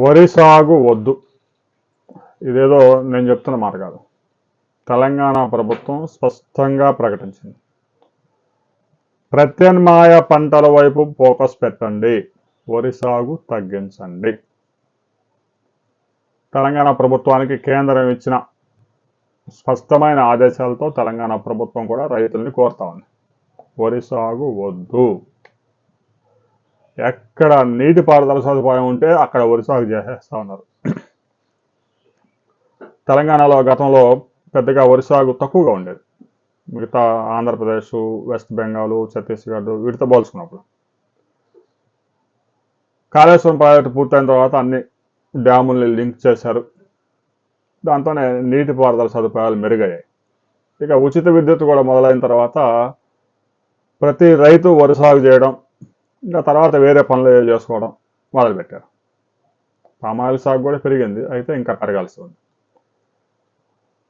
వరి సాగు వద్దు. ఇదేదో నేను చెప్తున్న మాట కాదు. తెలంగాణ ప్రభుత్వం స్పష్టంగా ప్రకటించింది. ప్రత్యామ్నాయ పంటల వైపు ఫోకస్ పెట్టండి, వరి సాగు తగ్గించండి. తెలంగాణ ప్రభుత్వానికి కేంద్రం ఇచ్చిన స్పష్టమైన ఆదేశాలతో తెలంగాణ ప్రభుత్వం కూడా రైతుల్ని కోరుతా ఉంది. వరి సాగు వద్దు. ఎక్కడ నీటిపారుదల సదుపాయం ఉంటే అక్కడ వరి సాగు చేసేస్తా ఉన్నారు. తెలంగాణలో గతంలో పెద్దగా వరి సాగు తక్కువగా ఉండేది. మిగతా ఆంధ్రప్రదేశ్, వెస్ట్ బెంగాల్, ఛత్తీస్గఢ్ వీటితో పోల్చుకున్నప్పుడు కాళేశ్వరం ప్రాజెక్టు పూర్తయిన తర్వాత అన్ని డ్యాముల్ని లింక్ చేశారు. దాంతోనే నీటిపారుదల సదుపాయాలు మెరుగయ్యాయి. ఇక ఉచిత విద్యుత్ కూడా మొదలైన తర్వాత ప్రతి రైతు వరి సాగు చేయడం, ఇంకా తర్వాత వేరే పనులు చేసుకోవడం మొదలుపెట్టారు. పామాయిల్ సాగు కూడా పెరిగింది, అయితే ఇంకా పెరగాల్సి ఉంది.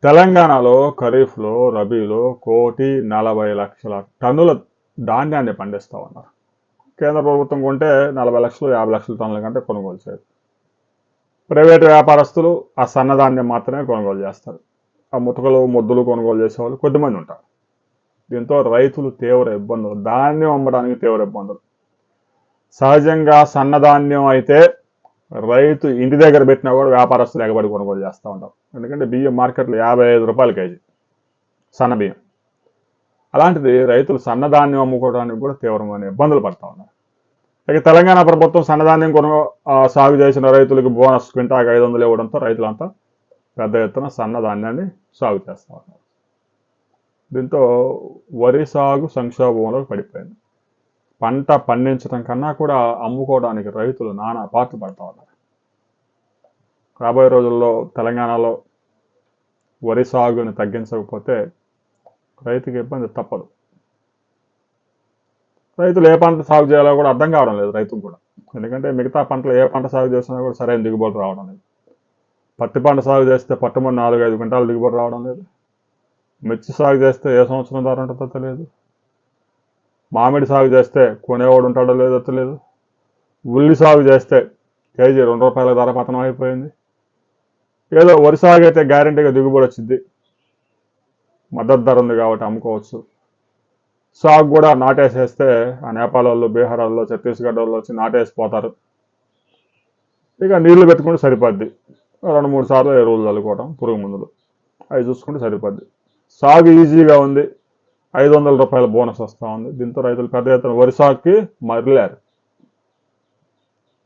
తెలంగాణలో ఖరీఫ్లో, రబీలో 1,40,00,000 టన్నుల ధాన్యాన్ని పండిస్తూ ఉన్నారు. కేంద్ర ప్రభుత్వం కొంటే 40 లక్షలు 50 లక్షల టన్నుల కంటే కొనుగోలు చేయరు. ప్రైవేటు వ్యాపారస్తులు ఆ సన్నధాన్యం మాత్రమే కొనుగోలు చేస్తారు. ఆ ముతకలు ముద్దులు కొనుగోలు చేసేవాళ్ళు కొద్దిమంది ఉంటారు. దీంతో రైతులు తీవ్ర ఇబ్బందులు, ధాన్యం అమ్మడానికి తీవ్ర ఇబ్బందులు. సహజంగా సన్నధాన్యం అయితే రైతు ఇంటి దగ్గర పెట్టినా కూడా వ్యాపారస్తులు ఎగబడి కొనుగోలు చేస్తూ ఉంటారు. ఎందుకంటే బియ్యం మార్కెట్లో 55 రూపాయల కేజీ సన్న బియ్యం. అలాంటిది రైతులు సన్నధాన్యం అమ్ముకోవడానికి కూడా తీవ్రమైన ఇబ్బందులు పడుతూ ఉన్నారు. ఇక తెలంగాణ ప్రభుత్వం సన్నధాన్యం సాగు చేసిన రైతులకు బోనస్ క్వింటాకు 500 ఇవ్వడంతో రైతులంతా పెద్ద ఎత్తున సన్నధాన్యాన్ని సాగు చేస్తూ ఉన్నారు. దీంతో వరి సాగు సంక్షోభంలో పడిపోయింది. పంట పండించడం కన్నా కూడా అమ్ముకోవడానికి రైతులు నానా పాటలు పడుతూ ఉన్నారు. రాబోయే రోజుల్లో తెలంగాణలో వరి సాగుని తగ్గించకపోతే రైతుకి ఇబ్బంది తప్పదు. రైతులు ఏ పంట సాగు చేయాలో కూడా అర్థం కావడం లేదు రైతుకు కూడా. ఎందుకంటే మిగతా పంటలు ఏ పంట సాగు చేసినా కూడా సరైన దిగుబడి రావడం లేదు. పత్తి పంట సాగు చేస్తే పట్టుమని 4-5 క్వింటాలు దిగుబడి రావడం లేదు. మిర్చి సాగు చేస్తే ఏ సంవత్సరం ధర ఉంటుందో తెలియదు. మామిడి సాగు చేస్తే కొనేవాడు ఉంటాడో లేదో తెలియదు. ఉల్లి సాగు చేస్తే కేజీ 2 రూపాయల ధర పతనం అయిపోయింది. ఏదో వరి సాగు అయితే గ్యారెంటీగా దిగుబడి వచ్చింది, మద్దతు ధర ఉంది కాబట్టి అమ్ముకోవచ్చు. సాగు కూడా నాటేసేస్తే ఆ నేపాల్ వాళ్ళు, బీహార్ వాళ్ళు, ఛత్తీస్గఢ్ వాళ్ళు వచ్చి నాటేసిపోతారు. ఇక నీళ్లు పెట్టుకుంటే సరిపోద్ది. 2-3 సార్లు ఎరువులు చల్లుకోవడం, పురుగు మందులు అవి చూసుకుంటే సరిపోద్ది. సాగు ఈజీగా ఉంది, 500 రూపాయల బోనస్ వస్తూ ఉంది. దీంతో రైతులు పెద్ద ఎత్తున వరి సాగుకి మరలారు.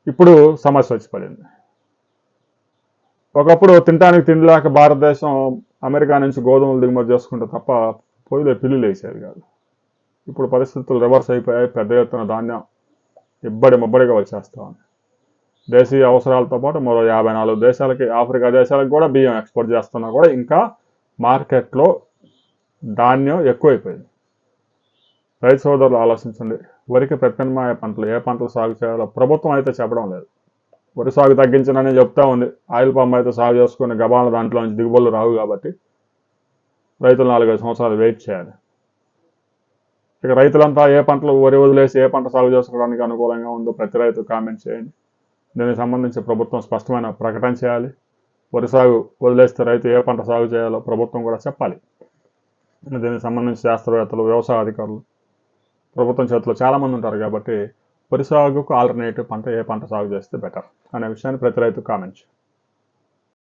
ఇప్పుడు సమస్య వచ్చి పడింది. ఒకప్పుడు తినడానికి తిండి లేక భారతదేశం అమెరికా నుంచి గోధుమలు దిగుమతి చేసుకుంటే తప్ప పొయ్యిలో పిల్లులు వేసేది కాదు. ఇప్పుడు పరిస్థితులు రివర్స్ అయిపోయాయి. పెద్ద ఎత్తున ధాన్యం ముబ్బడిగా వచ్చేస్తూ ఉంది. దేశీయ అవసరాలతో పాటు మరో 54 దేశాలకి, ఆఫ్రికా దేశాలకు కూడా బియ్యం ఎక్స్పోర్ట్ చేస్తున్నా కూడా ఇంకా మార్కెట్లో ధాన్యం ఎక్కువైపోయింది. రైతు సోదరులు ఆలోచించండి. వరికి ప్రత్యామ్నాయ పంటలు ఏ పంటలు సాగు చేయాలో ప్రభుత్వం అయితే చెప్పడం లేదు. వరి సాగు తగ్గించనని చెప్తా ఉంది. ఆయిల్ పామ్ అయితే సాగు చేసుకుని గబాల దాంట్లో నుంచి దిగుబడులు రావు కాబట్టి రైతులు 4-5 సంవత్సరాలు వెయిట్ చేయాలి. ఇక రైతులంతా ఏ పంటలు వరి వదిలేసి ఏ పంట సాగు చేసుకోవడానికి అనుకూలంగా ఉందో ప్రతి రైతు కామెంట్ చేయండి. దీనికి సంబంధించి ప్రభుత్వం స్పష్టమైన ప్రకటన చేయాలి. వరి సాగు వదిలేస్తే రైతు ఏ పంట సాగు చేయాలో ప్రభుత్వం కూడా చెప్పాలి. దీనికి సంబంధించి శాస్త్రవేత్తలు, వ్యవసాయ అధికారులు ప్రభుత్వం చేతిలో చాలామంది ఉంటారు కాబట్టి వరి సాగుకు ఆల్టర్నేటివ్ పంట ఏ పంట సాగు చేస్తే బెటర్ అనే విషయాన్ని ప్రతి రైతు కామెంట్ చేయండి.